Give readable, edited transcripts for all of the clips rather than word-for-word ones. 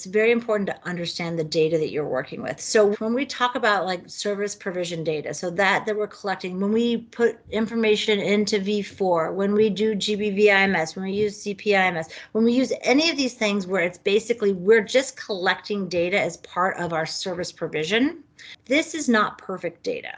It's very important to understand the data that you're working with. So when we talk about like service provision data, so that we're collecting, when we put information into V4, when we do GBVIMS, when we use CPIMS, when we use any of these things where it's basically we're just collecting data as part of our service provision, this is not perfect data.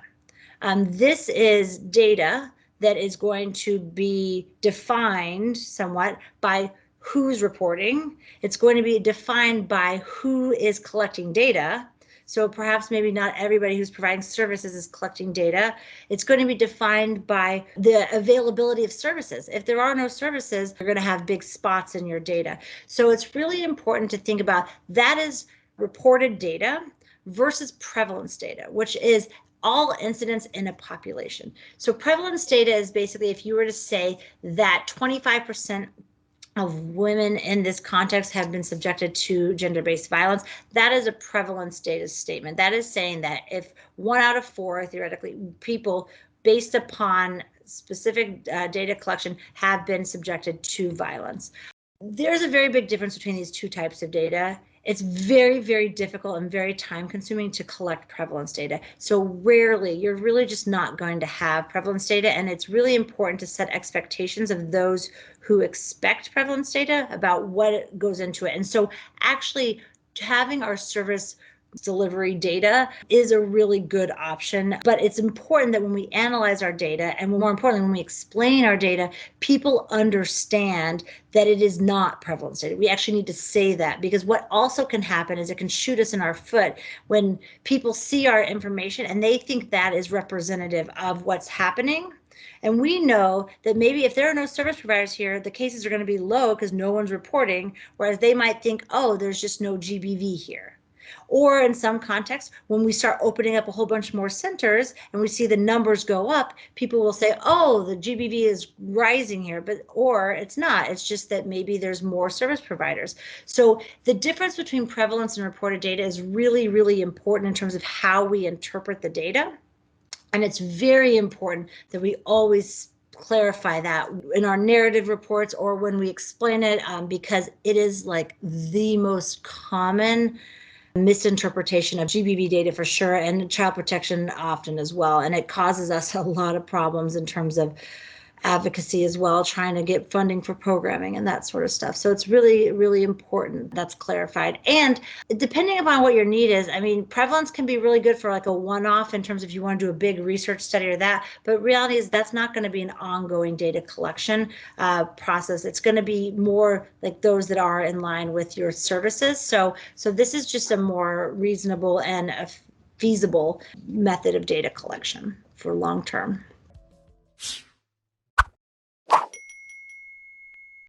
This is data that is going to be defined somewhat by who's reporting. It's going to be defined by who is collecting data. So perhaps maybe not everybody who's providing services is collecting data. It's going to be defined by the availability of services. If there are no services, you're going to have big spots in your data. So it's really important to think about that is reported data versus prevalence data, which is all incidents in a population. So prevalence data is basically if you were to say that 25% of women in this context have been subjected to gender-based violence, that is a prevalence data statement. That is saying that if 1 out of 4, theoretically, people based upon specific data collection have been subjected to violence. There's a very big difference between these two types of data. It's very, very difficult and very time consuming to collect prevalence data. So rarely, you're really just not going to have prevalence data. And it's really important to set expectations of those who expect prevalence data about what goes into it. And so actually having our service delivery data is a really good option, but it's important that when we analyze our data and more importantly, when we explain our data, people understand that it is not prevalence data. We actually need to say that because what also can happen is it can shoot us in our foot when people see our information and they think that is representative of what's happening. And we know that maybe if there are no service providers here, the cases are going to be low because no one's reporting, whereas they might think, oh, there's just no GBV here. Or in some contexts, when we start opening up a whole bunch more centers and we see the numbers go up, people will say, oh, the GBV is rising here, or it's not. It's just that maybe there's more service providers. So the difference between prevalence and reported data is really, really important in terms of how we interpret the data. And it's very important that we always clarify that in our narrative reports or when we explain it, because it is like the most common misinterpretation of GBV data for sure, and child protection often as well. And it causes us a lot of problems in terms of advocacy as well, trying to get funding for programming and that sort of stuff. So it's really, really important that's clarified. And depending upon what your need is, I mean, prevalence can be really good for like a one-off in terms of if you want to do a big research study or that, but reality is that's not going to be an ongoing data collection process. It's going to be more like those that are in line with your services. So this is just a more reasonable and a feasible method of data collection for long term.